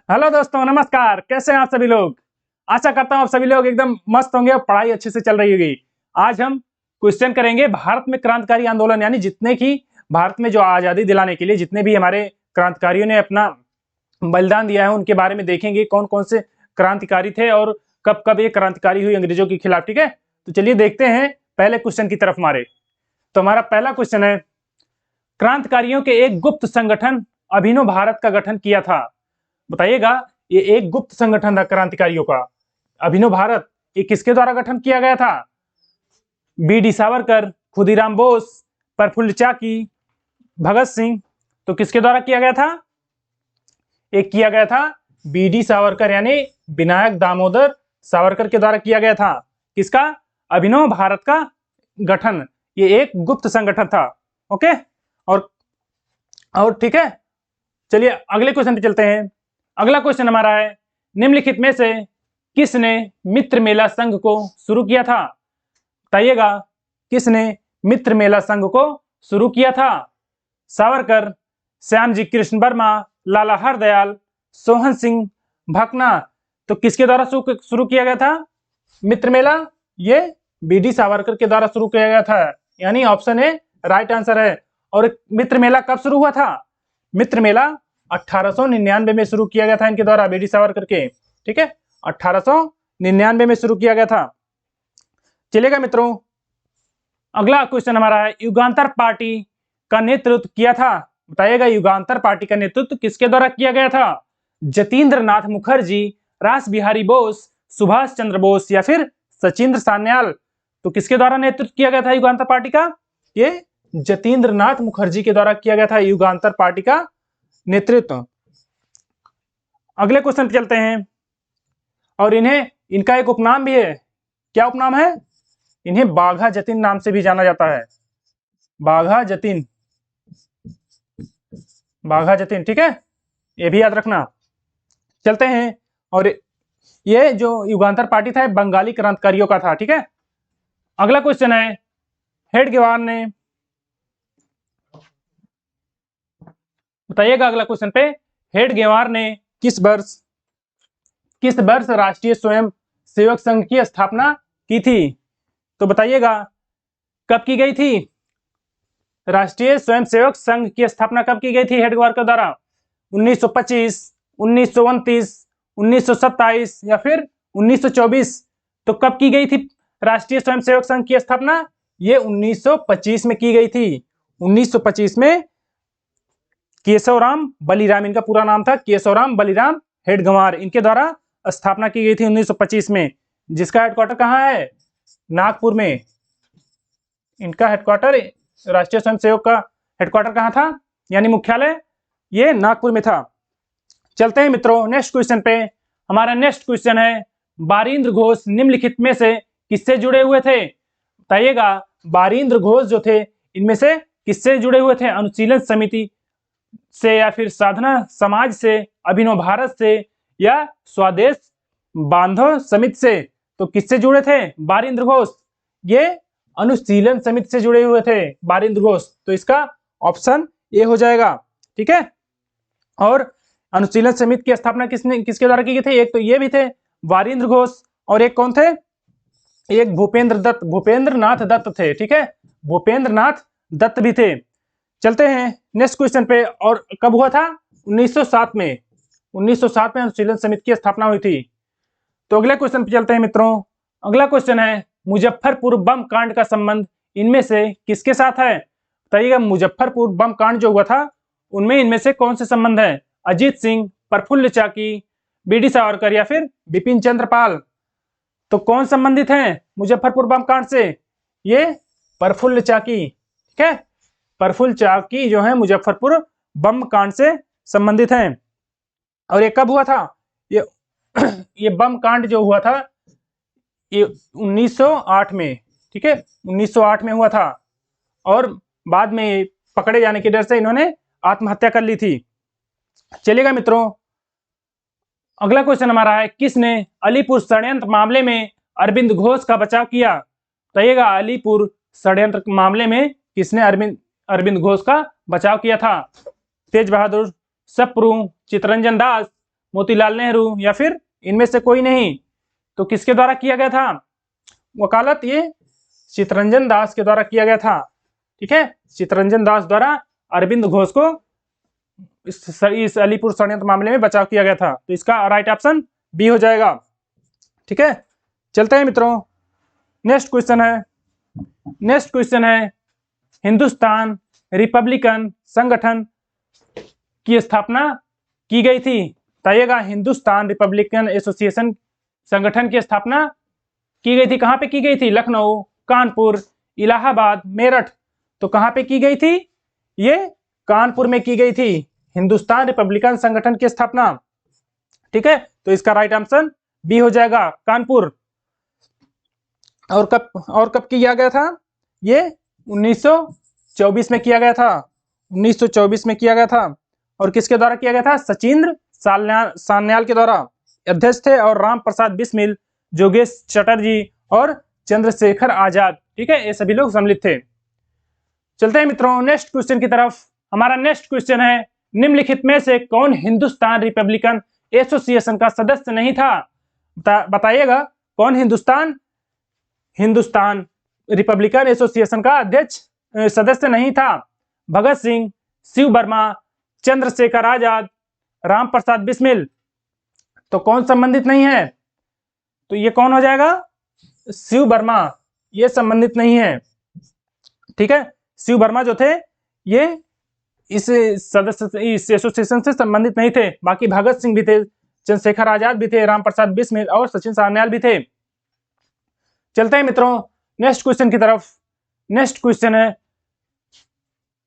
Hello दोस्तों, नमस्कार। कैसे हैं आप सभी लोग? आशा करता हूं आप सभी लोग एकदम मस्त होंगे और पढ़ाई अच्छे से चल रही होगी। आज हम क्वेश्चन करेंगे भारत में क्रांतिकारी आंदोलन, यानी जितने की भारत में जो आजादी दिलाने के लिए जितने भी हमारे क्रांतिकारियों ने अपना बलिदान दिया है उनके बारे में देखेंगे, कौन कौन से क्रांतिकारी थे और कब कब ये क्रांतिकारी हुई अंग्रेजों के खिलाफ। ठीक है, तो चलिए देखते हैं पहले क्वेश्चन की तरफ हमारे। तो हमारा पहला क्वेश्चन है, क्रांतिकारियों के एक गुप्त संगठन अभिनव भारत का गठन किया था। बताइएगा, ये एक गुप्त संगठन था क्रांतिकारियों का अभिनव भारत, ये किसके द्वारा गठन किया गया था? बी.डी. सावरकर, खुदीराम बोस, प्रफुल्ल चाकी, भगत सिंह। तो किसके द्वारा किया गया था? एक किया गया था बी.डी. सावरकर यानी विनायक दामोदर सावरकर के द्वारा किया गया था। किसका? अभिनव भारत का गठन। ये एक गुप्त संगठन था। ओके, और ठीक है, चलिए अगले क्वेश्चन पे चलते हैं। अगला क्वेश्चन हमारा है, निम्नलिखित में से किसने मित्र मेला संघ को शुरू किया था? बताइएगा, किसने मित्र मेला संघ को शुरू किया था? सावरकर, श्यामजी कृष्ण वर्मा, लाला हरदयाल, सोहन सिंह भकना। तो किसके द्वारा शुरू किया गया था मित्र मेला? ये बी.डी. सावरकर के द्वारा शुरू किया गया था, यानी ऑप्शन ए राइट आंसर है। और मित्र मेला कब शुरू हुआ था? मित्र मेला 1899 में शुरू किया गया था इनके द्वारा, बी.डी. सावरकर के। ठीक है, 1899 में शुरू किया गया था। चलिएगा मित्रों, अगला क्वेश्चन हमारा है, युगांतर पार्टी का नेतृत्व किया था। बताइएगा, युगांतर पार्टी का नेतृत्व किसके द्वारा किया गया था? जतीन्द्र नाथ मुखर्जी, रास बिहारी बोस, सुभाष चंद्र बोस या फिर सचिंद्र सान्याल। तो किसके द्वारा नेतृत्व किया गया था युगांतर पार्टी का? ये जतीन्द्र नाथ मुखर्जी के द्वारा किया गया था युगांतर पार्टी का नेतृत्व। अगले क्वेश्चन पे चलते हैं, और इनका एक उपनाम भी है। क्या उपनाम है? इन्हें बाघा जतीन नाम से भी जाना जाता है। बाघा जतीन, बाघा जतीन। ठीक है, ये भी याद रखना। चलते हैं, और ये जो युगांतर पार्टी था बंगाली क्रांतिकारियों का था। ठीक है, अगला क्वेश्चन है, हेडगेवार ने, बताइएगा अगला क्वेश्चन पे, हेडगेवार ने किस वर्ष राष्ट्रीय स्वयं सेवक संघ की स्थापना की थी? तो बताइएगा, कब की गई थी राष्ट्रीय स्वयंसेवक संघ की स्थापना? कब की गई थी हेडगेवार के द्वारा? 1925, 1929, 1927 या फिर 1924? तो कब की गई थी राष्ट्रीय स्वयंसेवक संघ की स्थापना? ये 1925 में की गई थी। 1925 में केशवराम बलिराम, इनका पूरा नाम था केशवराम बलिराम हेडगेवार, इनके द्वारा स्थापना की गई थी 1925 में, जिसका हेडक्वार्टर कहाँ है? नागपुर में। इनका हेडक्वार्टर, राष्ट्रीय स्वयंसेवक का हेडक्वार्टर कहाँ था, यानी मुख्यालय? ये नागपुर में था। चलते हैं मित्रों नेक्स्ट क्वेश्चन पे। हमारा नेक्स्ट क्वेश्चन है, बारिंद्र घोष निम्नलिखित में से किससे जुड़े हुए थे? बताइएगा, बारिंद्र घोष जो थे इनमें से किससे जुड़े हुए थे? अनुशीलन समिति से या फिर साधना समाज से, अभिनव भारत से या स्वदेश बांधव समिति से? तो किससे जुड़े थे बारिंद्र घोष? ये अनुशीलन समिति से जुड़े हुए थे बारिंद्र घोष। तो इसका ऑप्शन ए हो जाएगा। ठीक है, और अनुशीलन समिति की स्थापना किसके द्वारा की गई थी? एक तो ये भी थे बारिंद्र घोष, और एक कौन थे? एक भूपेंद्र नाथ दत्त थे। ठीक है, भूपेंद्र नाथ दत्त भी थे। चलते हैं नेक्स्ट क्वेश्चन पे, और कब हुआ था? 1907 में। 1907 में अनुशीलन समिति की स्थापना हुई थी। तो अगले क्वेश्चन पे चलते हैं मित्रों। अगला क्वेश्चन है, मुजफ्फरपुर बम कांड का संबंध इनमें से किसके साथ है? बताइएगा, मुजफ्फरपुर बम कांड जो हुआ था उनमें इनमें से कौन से संबंध है? अजीत सिंह, प्रफुल्ल चाकी, बी.डी. सावरकर या फिर बिपिन चंद्र पाल? तो कौन संबंधित हैं मुजफ्फरपुर बम कांड से? ये प्रफुल्ल चाकी। ठीक है, प्रफुल्ल चाकी जो है मुजफ्फरपुर बम कांड से संबंधित हैं। और ये कब हुआ था? ये बम कांड जो हुआ था ये 1908 में। ठीक है, 1908 में हुआ था, और बाद में पकड़े जाने के डर से इन्होंने आत्महत्या कर ली थी। चलिएगा मित्रों, अगला क्वेश्चन हमारा है, किसने अलीपुर षड्यंत्र मामले में अरविंद घोष का बचाव किया? बताइएगा, अलीपुर षड्यंत्र मामले में किसने अरविंद घोष का बचाव किया था? तेज बहादुर, सप्रू, चितरंजन दास, मोतीलाल नेहरू या फिर इनमें से कोई नहीं। तो किसके द्वारा किया गया था वकालत? ये चित्तरंजन दास के द्वारा किया गया था। ठीक है, चित्तरंजन दास द्वारा अरविंद घोष को इस अलीपुर षड्यंत्र मामले में बचाव किया गया था। तो इसका राइट ऑप्शन बी हो जाएगा। ठीक है, चलते हैं मित्रों, नेक्स्ट क्वेश्चन है हिंदुस्तान रिपब्लिकन संगठन की स्थापना की गई थी। बताइएगा, हिंदुस्तान रिपब्लिकन एसोसिएशन संगठन की स्थापना की गई थी। कहां पे की गई थी? लखनऊ, कानपुर, इलाहाबाद, मेरठ। तो कहां पे की गई थी? ये कानपुर में की गई थी हिंदुस्तान रिपब्लिकन संगठन की स्थापना। ठीक है, तो इसका राइट आंसर बी हो जाएगा, कानपुर। और कब किया गया था? ये 1924 में किया गया था। 1924 में किया गया था। और किसके द्वारा किया गया था? सचिंद्र सान्याल के द्वारा अध्यक्ष थे, और राम प्रसाद बिस्मिल, जोगेश चटर्जी और चंद्रशेखर आजाद, ठीक है, ये सभी लोग सम्मिलित थे। चलते हैं मित्रों नेक्स्ट क्वेश्चन की तरफ। हमारा नेक्स्ट क्वेश्चन है, निम्नलिखित में से कौन हिंदुस्तान रिपब्लिकन एसोसिएशन का सदस्य नहीं था? बताइएगा, कौन हिंदुस्तान रिपब्लिकन एसोसिएशन का अध्यक्ष सदस्य नहीं था? भगत सिंह, शिव वर्मा, चंद्रशेखर आजाद, राम प्रसाद बिस्मिल। तो कौन संबंधित नहीं है? तो ये कौन हो जाएगा? शिव वर्मा, ये संबंधित नहीं है। ठीक है, शिव वर्मा जो थे ये इस एसोसिएशन से संबंधित नहीं थे। बाकी भगत सिंह भी थे, चंद्रशेखर आजाद भी थे, राम प्रसाद बिस्मिल और सचिन सान्याल भी थे। चलते हैं मित्रों नेक्स्ट क्वेश्चन की तरफ। नेक्स्ट क्वेश्चन है,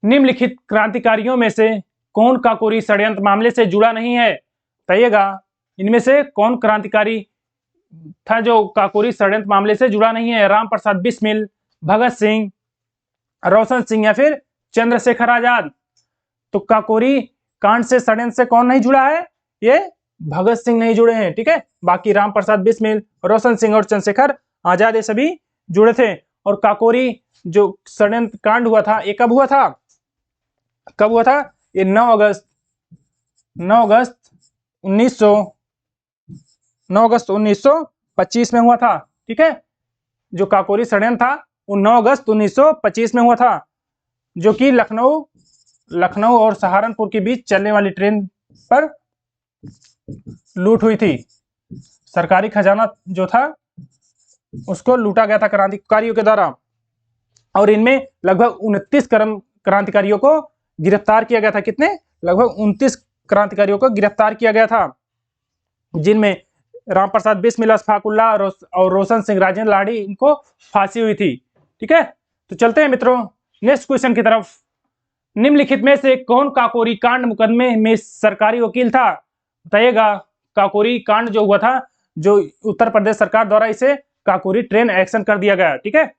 निम्नलिखित क्रांतिकारियों में से कौन काकोरी षड्यंत्र मामले से जुड़ा नहीं है? बताइएगा, इनमें से कौन क्रांतिकारी था जो काकोरी षड्यंत्र मामले से जुड़ा नहीं है? राम प्रसाद बिस्मिल, भगत सिंह, रोशन सिंह या फिर चंद्रशेखर आजाद। तो काकोरी कांड से षड्यंत्र से कौन नहीं जुड़ा है? ये भगत सिंह नहीं जुड़े हैं। ठीक है, बाकी राम प्रसाद बिस्मिल, रोशन सिंह और चंद्रशेखर आजाद ये सभी जुड़े थे। और काकोरी जो षड्यंत्र कांड हुआ था ये कब हुआ था? ये 9 अगस्त 1925 में हुआ था। ठीक है, जो काकोरी षड्यंत्र था वो 9 अगस्त 1925 में हुआ था, जो कि लखनऊ और सहारनपुर के बीच चलने वाली ट्रेन पर लूट हुई थी। सरकारी खजाना जो था उसको लूटा गया था क्रांतिकारियों के द्वारा। और इनमें लगभग 29 क्रांतिकारियों को गिरफ्तार किया गया था। कितने? लगभग 29 क्रांतिकारियों को गिरफ्तार किया गया था, जिनमें राम प्रसाद बिस्मिल, अशफाक उल्लाह और रोशन सिंह, राजेंद्र लाड़ी, इनको फांसी हुई थी। ठीक है, तो चलते हैं मित्रों नेक्स्ट क्वेश्चन की तरफ। निम्नलिखित में से कौन काकोरी कांड मुकदमे में सरकारी वकील था? बताइएगा, काकोरी कांड जो हुआ था, जो उत्तर प्रदेश सरकार द्वारा इसे काकोरी ट्रेन एक्शन कर दिया गया। ठीक है,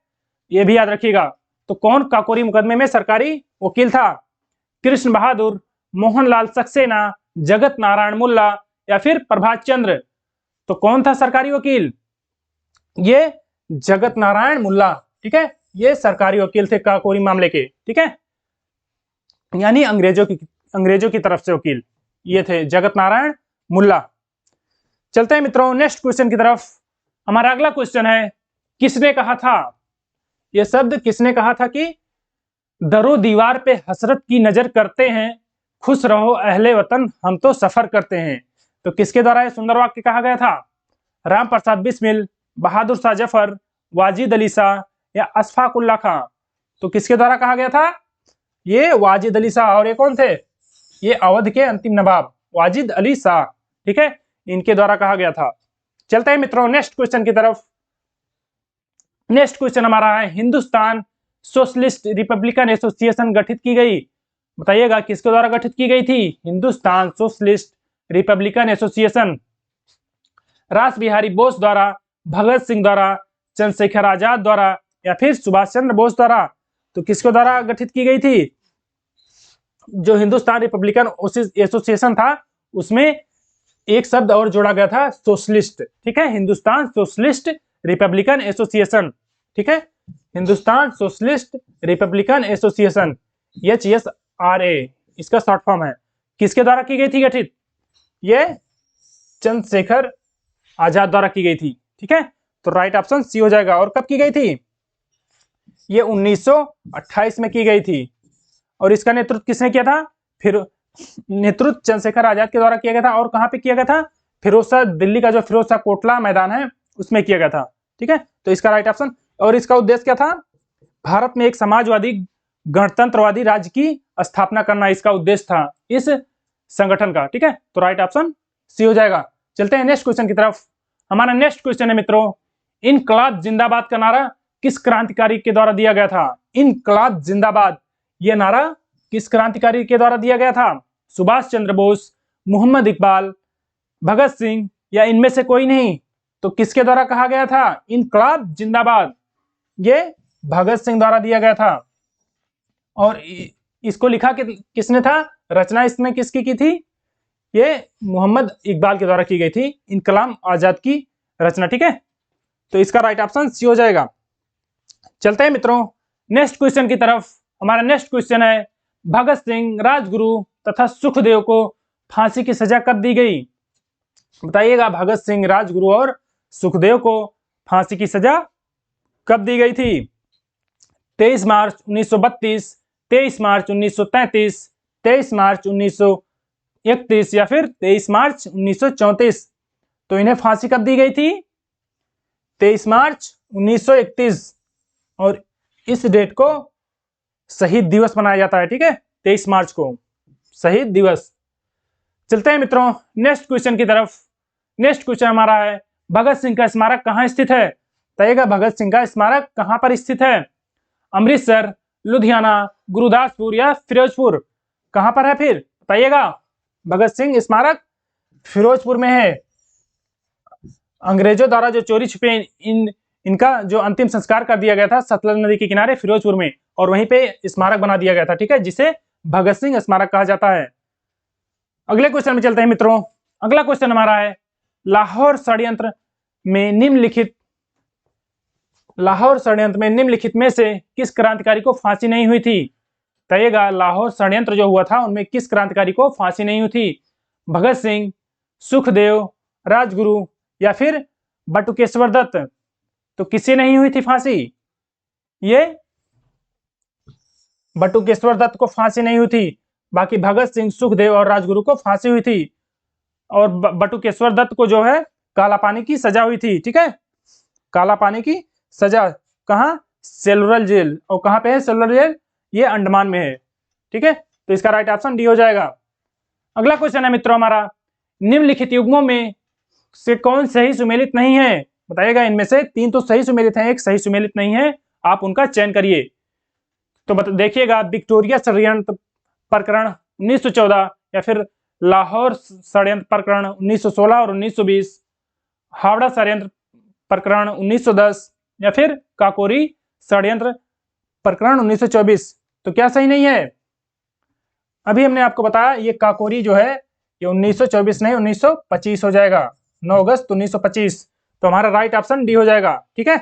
ये भी याद रखिएगा। तो कौन काकोरी मुकदमे में सरकारी वकील था? कृष्ण बहादुर, मोहनलाल सक्सेना, जगत नारायण मुल्ला या फिर प्रभात चंद्र। तो कौन था सरकारी वकील? ये जगत नारायण मुल्ला। ठीक है, ये सरकारी वकील थे काकोरी मामले के। ठीक है, यानी अंग्रेजों की तरफ से वकील ये थे जगत नारायण मुल्ला। चलते हैं मित्रों नेक्स्ट क्वेश्चन की तरफ। हमारा अगला क्वेश्चन है, किसने कहा था? यह शब्द किसने कहा था कि दरो दीवार पे हसरत की नजर करते हैं, खुश रहो अहले वतन हम तो सफर करते हैं। तो किसके द्वारा यह सुंदर वाक्य कहा गया था? राम प्रसाद बिस्मिल, बहादुर शाह जफर, वाजिद अली शाह या अशफाक उल्लाह खां। तो किसके द्वारा कहा गया था? ये वाजिद अली शाह। और ये कौन थे? ये अवध के अंतिम नवाब वाजिद अली शाह। ठीक है, इनके द्वारा कहा गया था। चलते हैं मित्रों नेक्स्ट क्वेश्चन की तरफ। नेक्स्ट क्वेश्चन हमारा है, हिंदुस्तान सोशलिस्ट रिपब्लिकन एसोसिएशन गठित की गई। बताइएगा, किसके द्वारा गठित की गई थी? हिंदुस्तान सोशलिस्ट रिपब्लिकन एसोसिएशन रास बिहारी बोस द्वारा, भगत सिंह द्वारा, चंद्रशेखर आजाद द्वारा या फिर सुभाष चंद्र बोस द्वारा। तो किसके द्वारा गठित की गई थी? जो हिंदुस्तान रिपब्लिकन एसोसिएशन था उसमें एक शब्द और जोड़ा गया था, सोशलिस्ट। ठीक है, हिंदुस्तान सोशलिस्ट रिपब्लिकन एसोसिएशन। ठीक है, Hindustan socialist Republican association, HSRA इसका शॉर्ट फॉर्म है। किसके द्वारा की गई थी गठित? ये चंद्रशेखर आजाद द्वारा की गई थी। ठीक है, तो राइट ऑप्शन सी हो जाएगा। और कब की गई थी? ये 1928 में की गई थी। और इसका नेतृत्व किसने किया था? फिर नेतृत्व चंद्रशेखर आजाद के द्वारा किया गया था। और कहाँ पे किया गया था? फिरोजशाह, दिल्ली का जो फिरोजशाह कोटला मैदान है उसमें किया गया था। ठीक है, तो इसका राइट ऑप्शन। और इसका उद्देश्य क्या था? भारत में एक समाजवादी गणतंत्रवादी राज्य की स्थापना करना इसका उद्देश्य था इस संगठन का। ठीक है, तो राइट ऑप्शन सी हो जाएगा। चलते हैं नेक्स्ट क्वेश्चन की तरफ। हमारा नेक्स्ट क्वेश्चन है मित्रों, इनकलाब जिंदाबाद का नारा किस क्रांतिकारी के द्वारा दिया गया था? इनकलाब जिंदाबाद, ये नारा किस क्रांतिकारी के द्वारा दिया गया था? सुभाष चंद्र बोस, मोहम्मद इकबाल, भगत सिंह या इनमें से कोई नहीं? तो किसके द्वारा कहा गया था इनकलाब जिंदाबाद? ये भगत सिंह द्वारा दिया गया था। और इसको लिखा किसने था? रचना इसने किसकी की थी? ये मोहम्मद इकबाल के द्वारा की गई थी, इनकलाब आजाद की रचना। ठीक है, तो इसका राइट ऑप्शन सी हो जाएगा। चलते हैं मित्रों नेक्स्ट क्वेश्चन की तरफ। हमारा नेक्स्ट क्वेश्चन है, भगत सिंह, राजगुरु तथा सुखदेव को फांसी की सजा कब दी गई? बताइएगा, भगत सिंह, राजगुरु और सुखदेव को फांसी की सजा कब दी गई थी? 23 मार्च 1932, 23 मार्च 1933, 23 मार्च 1931 या फिर 23 मार्च 1934? तो इन्हें फांसी कब दी गई थी? 23 मार्च 1931। और इस डेट को शहीद दिवस मनाया जाता है। ठीक है, 23 मार्च को शहीद दिवस। चलते हैं मित्रों नेक्स्ट क्वेश्चन की तरफ। नेक्स्ट क्वेश्चन हमारा है, भगत सिंह का स्मारक कहाँ स्थित है? बताइएगा, भगत सिंह का स्मारक कहाँ पर स्थित है? अमृतसर, लुधियाना, गुरुदासपुर या फिरोजपुर? कहाँ पर है फिर बताइएगा? भगत सिंह स्मारक फिरोजपुर में है। अंग्रेजों द्वारा जो चोरी छुपे इनका जो अंतिम संस्कार कर दिया गया था सतलज नदी के किनारे फिरोजपुर में, और वहीं पे स्मारक बना दिया गया था। ठीक है, जिसे भगत सिंह स्मारक कहा जाता है। अगले क्वेश्चन में चलते हैं मित्रों। अगला क्वेश्चन हमारा है, लाहौर षड्यंत्र में निम्नलिखित में से किस क्रांतिकारी को फांसी नहीं हुई थी? बताइएगा, लाहौर षड्यंत्र जो हुआ था उनमें किस क्रांतिकारी को फांसी नहीं हुई थी? भगत सिंह, सुखदेव, राजगुरु या फिर बटुकेश्वर दत्त? तो किसी नहीं हुई थी फांसी? ये बटुकेश्वर दत्त को फांसी नहीं हुई थी। बाकी भगत सिंह, सुखदेव और राजगुरु को फांसी हुई थी। और बटुकेश्वर दत्त को जो है काला पानी की सजा हुई थी। ठीक है, काला पानी की सजा कहाँ? Cellular jail. और कहाँ पे है सेलुलर जेल? ये अंडमान में है। ठीक है, तो इसका राइट ऑप्शन डी हो जाएगा। अगला क्वेश्चन है मित्रों हमारा, निम्नलिखित युग्मों में से कौन सही सुमेलित नहीं है? बताइएगा, इनमें से 3 तो सही सुमेलित हैं, एक सही सुमेलित नहीं है, आप उनका चयन करिए। तो देखिएगा, विक्टोरिया षड्यंत्र प्रकरण 1914 या फिर लाहौर षड्यंत्र प्रकरण 1916 और 1920, हावड़ा षड्यंत्र प्रकरण 1910 या फिर काकोरी षड्यंत्र प्रकरण 1924? तो क्या सही नहीं है? अभी हमने आपको बताया ये काकोरी जो है ये 1924 नहीं 1925 हो जाएगा, 9 अगस्त 1925। तो हमारा राइट ऑप्शन डी हो जाएगा। ठीक है,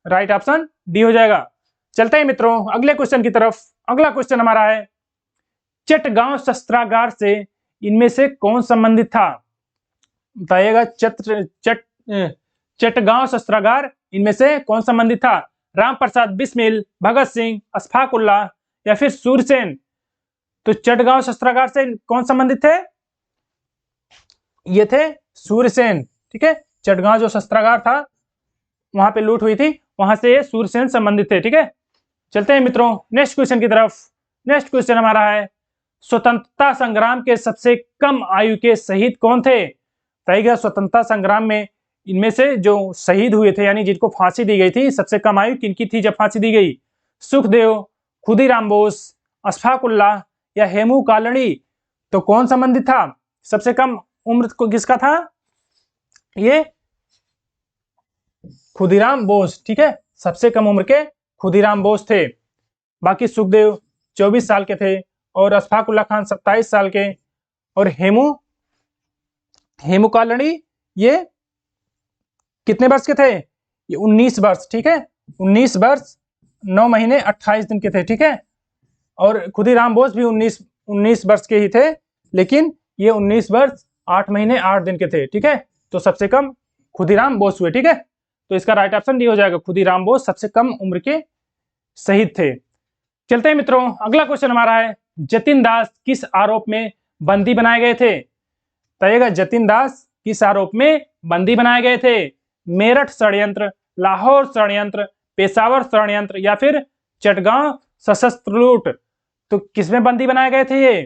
राइट ऑप्शन डी हो जाएगा। चलते हैं मित्रों अगले क्वेश्चन की तरफ। अगला क्वेश्चन हमारा है, चटगांव शस्त्रागार से इनमें से कौन संबंधित था? बताइएगा, चटगांव शस्त्रागार इनमें से कौन संबंधित था? राम प्रसाद बिस्मिल, भगत सिंह, अशफाक उल्लाह या फिर सूरसेन? तो चटगांव शस्त्रागार से कौन संबंधित थे? ये थे सूरसेन। ठीक है, चटगांव जो शस्त्रागार था वहां पे लूट हुई थी, वहां से ये सूरसेन संबंधित थे। ठीक है, चलते हैं मित्रों नेक्स्ट क्वेश्चन की तरफ। नेक्स्ट क्वेश्चन हमारा है, स्वतंत्रता संग्राम के सबसे कम आयु के शहीद कौन थे? बताइएगा, स्वतंत्रता संग्राम में इनमें से जो शहीद हुए थे यानी जिनको फांसी दी गई थी, सबसे कम आयु किनकी थी जब फांसी दी गई? सुखदेव, खुदीराम बोस, अशफाक उल्लाह या हेमू कालनी? तो कौन संबंधित था? सबसे कम उम्र को किसका था? ये खुदीराम बोस। ठीक है, सबसे कम उम्र के खुदीराम बोस थे। बाकी सुखदेव 24 साल के थे और अशफाक उल्लाह खान 27 साल के, और हेमू कालनी ये कितने वर्ष के थे? ये 19 वर्ष। ठीक है, 19 वर्ष 9 महीने 28 दिन के थे। ठीक है, और खुदीराम बोस भी 19 वर्ष के ही थे, लेकिन ये 19 वर्ष 8 महीने 8 दिन के थे, ठीक है। तो सबसे कम खुदीराम बोस हुए, ठीक है। तो इसका राइट ऑप्शन डी हो जाएगा, खुदीराम बोस सबसे कम उम्र के शहीद थे। चलते हैं मित्रों, अगला क्वेश्चन हमारा है, जतिन दास किस आरोप में बंदी बनाए गए थे? बताइएगा, जतिन दास किस आरोप में बंदी बनाए गए थे? मेरठ षड्यंत्र, लाहौर षड्यंत्र, पेशावर षड्यंत्र या फिर चटगांव सशस्त्र लूट। तो किसमें बंदी बनाए गए थे?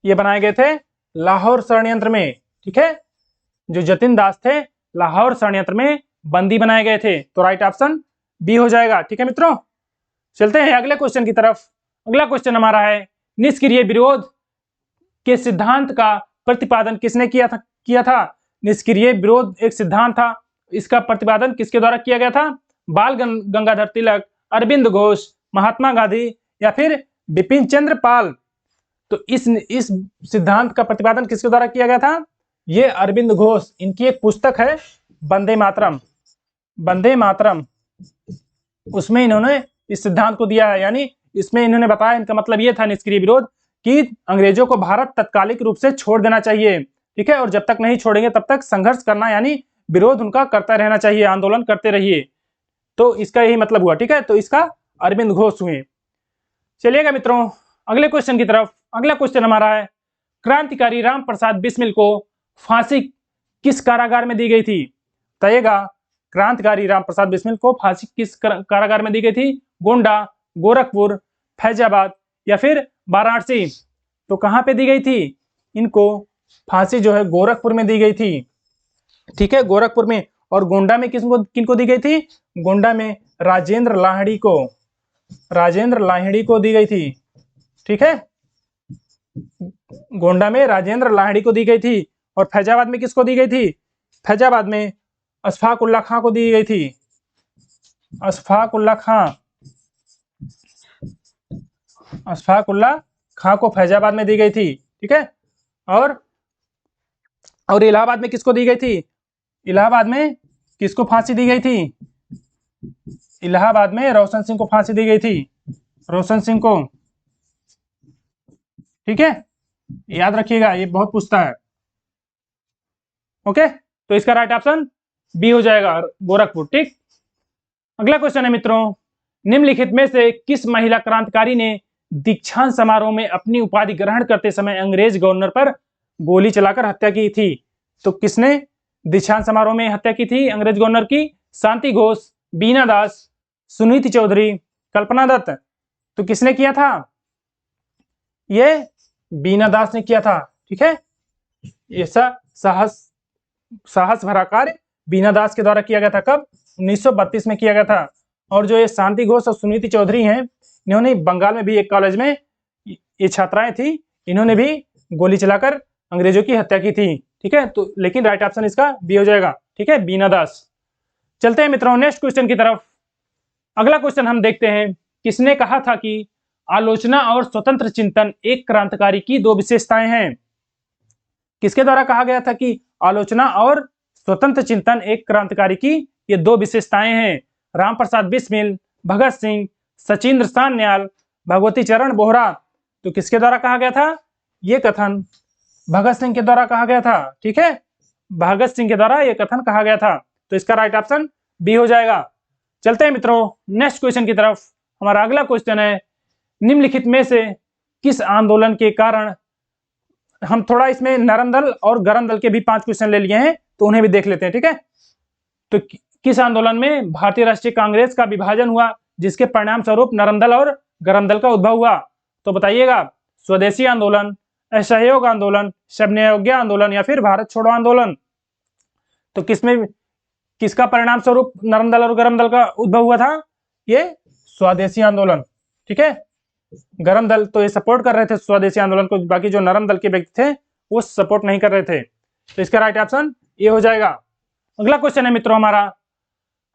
ये बनाए गए थे लाहौर षड्यंत्र में, ठीक है। जो जतिन दास थे लाहौर षड्यंत्र में बंदी बनाए गए थे। तो राइट ऑप्शन बी हो जाएगा, ठीक है मित्रों। चलते हैं अगले क्वेश्चन की तरफ। अगला क्वेश्चन हमारा है, निष्क्रिय विरोध के सिद्धांत का प्रतिपादन किसने किया था? निष्क्रिय विरोध एक सिद्धांत था, इसका प्रतिपादन किसके द्वारा किया गया था? बाल गंगाधर तिलक, अरविंद घोष, महात्मा गांधी या फिर बिपिन चंद्र पाल। तो इस सिद्धांत का प्रतिपादन किसके द्वारा किया गया था? ये अरविंद घोष, इनकी एक पुस्तक है वंदे मातरम, वंदे मातरम, उसमें इन्होंने इस सिद्धांत को दिया है। यानी इसमें इन्होंने बताया, इनका मतलब ये था निष्क्रिय विरोध कि अंग्रेजों को भारत तत्कालिक रूप से छोड़ देना चाहिए, ठीक है। और जब तक नहीं छोड़ेंगे तब तक संघर्ष करना, यानी विरोध उनका करता रहना चाहिए, आंदोलन करते रहिए। तो इसका यही मतलब हुआ, ठीक है। तो इसका अरविंद घोष हुए। चलिएगा मित्रों अगले क्वेश्चन की तरफ। अगला क्वेश्चन हमारा है, क्रांतिकारी राम प्रसाद बिस्मिल को फांसी किस कारागार में दी गई थी? बताइएगा, क्रांतिकारी राम प्रसाद बिस्मिल को फांसी किस कारागार में दी गई थी? गोंडा, गोरखपुर, फैजाबाद या फिर वाराणसी। तो कहां पे दी गई थी? इनको फांसी जो है गोरखपुर में दी गई थी, ठीक है, गोरखपुर में। और गोंडा में किनको दी गई थी? गोंडा में राजेंद्र लाहिड़ी को, राजेंद्र लाहिड़ी को दी गई थी, ठीक है। गोंडा में राजेंद्र लाहिड़ी को दी गई थी। और फैजाबाद में किसको दी गई थी? फैजाबाद में अशफाक उल्लाह खां को दी गई थी, अशफाक उल्लाह खां, अशफाक उल्लाह खां को फैजाबाद में दी गई थी, ठीक है। और इलाहाबाद में किसको दी गई थी? इलाहाबाद में किसको फांसी दी गई थी? इलाहाबाद में रोशन सिंह को फांसी दी गई थी, रोशन सिंह को, ठीक है। याद रखिएगा, ये बहुत पूछता है। ओके, तो इसका राइट ऑप्शन बी हो जाएगा, गोरखपुर, ठीक। अगला क्वेश्चन है मित्रों, निम्नलिखित में से किस महिला क्रांतिकारी ने दीक्षांत समारोह में अपनी उपाधि ग्रहण करते समय अंग्रेज गवर्नर पर गोली चलाकर हत्या की थी? तो किसने दीक्षांत समारोह में हत्या की थी अंग्रेज गवर्नर की? शांति घोष, बीना दास, सुनीति चौधरी, कल्पना दत्त। तो किसने किया था? ये बीना दास ने किया था, ठीक है। ये साहस भरा कार्य बीना दास के द्वारा किया गया था। कब? 1932 में किया गया था। और जो ये शांति घोष और सुनीति चौधरी हैं, इन्होंने बंगाल में भी एक कॉलेज में ये छात्राएं थी, इन्होंने भी गोली चलाकर अंग्रेजों की हत्या की थी, ठीक है। तो लेकिन राइट ऑप्शन इसका बी हो जाएगा, ठीक है, बीना दास। चलते हैं मित्रों नेक्स्ट क्वेश्चन की तरफ। अगला क्वेश्चन हम देखते हैं, किसने कहा था कि आलोचना और स्वतंत्र चिंतन एक क्रांतिकारी की दो विशेषताएं हैं? किसके द्वारा कहा गया था कि आलोचना और स्वतंत्र चिंतन एक क्रांतिकारी की ये दो विशेषताएं हैं? राम प्रसाद बिस्मिल, भगत सिंह, सचिंद्र सान्याल, भगवती चरण बोहरा। तो किसके द्वारा कहा गया था? ये कथन भगत सिंह के द्वारा कहा गया था, ठीक है, भगत सिंह के द्वारा ये कथन कहा गया था। तो इसका राइट ऑप्शन बी हो जाएगा। चलते हैं मित्रों नेक्स्ट क्वेश्चन की तरफ। हमारा अगला क्वेश्चन है, निम्नलिखित में से किस आंदोलन के कारण, हम थोड़ा इसमें नरम दल और गरम दल के भी 5 क्वेश्चन ले लिए हैं, तो उन्हें भी देख लेते हैं, ठीक है। तो किस आंदोलन में भारतीय राष्ट्रीय कांग्रेस का विभाजन हुआ, जिसके परिणाम स्वरूप नरम दल और गरम दल का उद्भव हुआ? तो बताइएगा, स्वदेशी आंदोलन, असहयोग आंदोलन, सबने अवज्ञा आंदोलन या फिर भारत छोड़ो आंदोलन। तो किसका परिणाम स्वरूप नरम दल और गरम दल का उद्भव हुआ था? ये स्वदेशी आंदोलन, ठीक है। गरम दल तो ये सपोर्ट कर रहे थे स्वदेशी आंदोलन को, बाकी जो नरम दल के व्यक्ति थे वो सपोर्ट नहीं कर रहे थे। तो इसका राइट ऑप्शन ये हो जाएगा। अगला क्वेश्चन है मित्रों हमारा,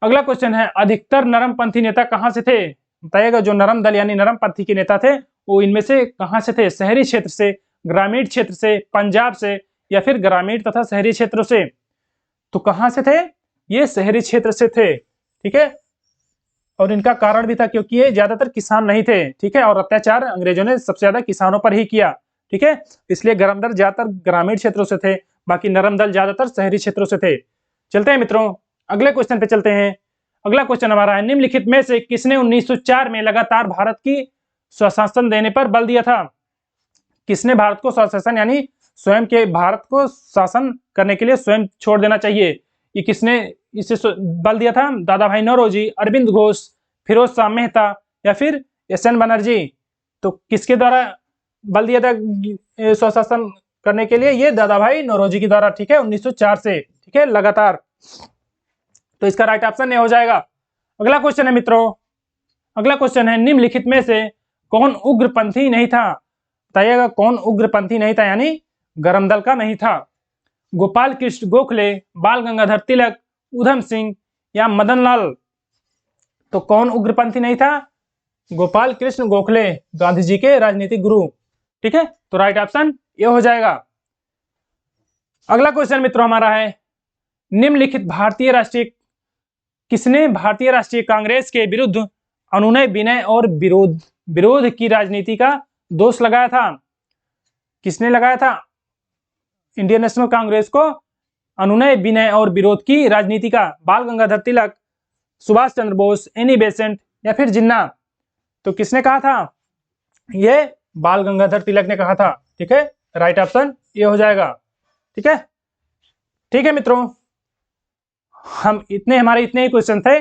अगला क्वेश्चन है, अधिकतर नरमपंथी नेता कहां से थे? बताइएगा, जो नरम दल यानी नरमपंथी के नेता थे वो इनमें से कहां से थे? शहरी क्षेत्र से, ग्रामीण क्षेत्र से, पंजाब से या फिर ग्रामीण तथा शहरी क्षेत्रों से? तो कहां से थे? ये शहरी क्षेत्र से थे, ठीक है। और इनका कारण भी था क्योंकि ये ज्यादातर किसान नहीं थे, ठीक है, और अत्याचार अंग्रेजों ने सबसे ज्यादा किसानों पर ही किया, ठीक है, इसलिए गरम दल ज्यादातर ग्रामीण क्षेत्रों से थे, बाकी नरम दल ज्यादातर शहरी क्षेत्रों से थे। चलते हैं मित्रों, अगले क्वेश्चन पे चलते हैं। अगला क्वेश्चन हमारा है, निम्नलिखित में से किसने 1904 में लगातार भारत की स्वशासन देने पर बल दिया था? किसने भारत को स्वशासन यानी स्वयं के भारत को शासन करने के लिए स्वयं छोड़ देना चाहिए, ये किसने इसे बल दिया था? दादा भाई नौरोजी, अरविंद घोष, फिरोज शाह मेहता या फिर एस.एन. बनर्जी? तो किसके द्वारा बल दिया था स्वशासन करने के लिए? ये दादा भाई नौरोजी के द्वारा, ठीक है, 1904 से, ठीक है, लगातार। तो इसका राइट ऑप्शन ये हो जाएगा। अगला क्वेश्चन है मित्रों, अगला क्वेश्चन है, निम्नलिखित में से कौन उग्रपंथी नहीं था? बताइएगा कौन उग्रपंथी नहीं था, यानी गरम दल का नहीं था? गोपाल कृष्ण गोखले, बाल गंगाधर तिलक, उधम सिंह या मदन लाल? तो कौन उग्रपंथी नहीं था? गोपाल कृष्ण गोखले, गांधी जी के राजनीतिक गुरु, ठीक है, तो राइट ऑप्शन ये हो जाएगा। अगला क्वेश्चन मित्रों हमारा है, निम्नलिखित किसने भारतीय राष्ट्रीय कांग्रेस के विरुद्ध अनुनय विनय और विरोध की राजनीति का दोष लगाया था? किसने लगाया था इंडियन नेशनल कांग्रेस को अनुनय विनय और विरोध की राजनीति का? बाल गंगाधर तिलक, सुभाष चंद्र बोस, एनी बेसेंट या फिर जिन्ना? तो किसने कहा था? ये बाल गंगाधर तिलक ने कहा था, ठीक है, राइट ऑप्शन ये हो जाएगा, ठीक है। ठीक है मित्रों, हमारे इतने ही क्वेश्चन थे,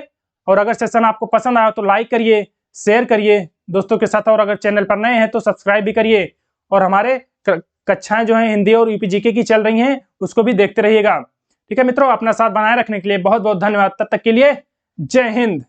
और अगर सेशन आपको पसंद आया तो लाइक करिए, शेयर करिए दोस्तों के साथ, और अगर चैनल पर नए हैं तो सब्सक्राइब भी करिए, और हमारे कक्षाएं जो हैं हिंदी और यूपी जीके की चल रही हैं उसको भी देखते रहिएगा। ठीक है मित्रों, अपना साथ बनाए रखने के लिए बहुत बहुत धन्यवाद। तब तक के लिए जय हिंद।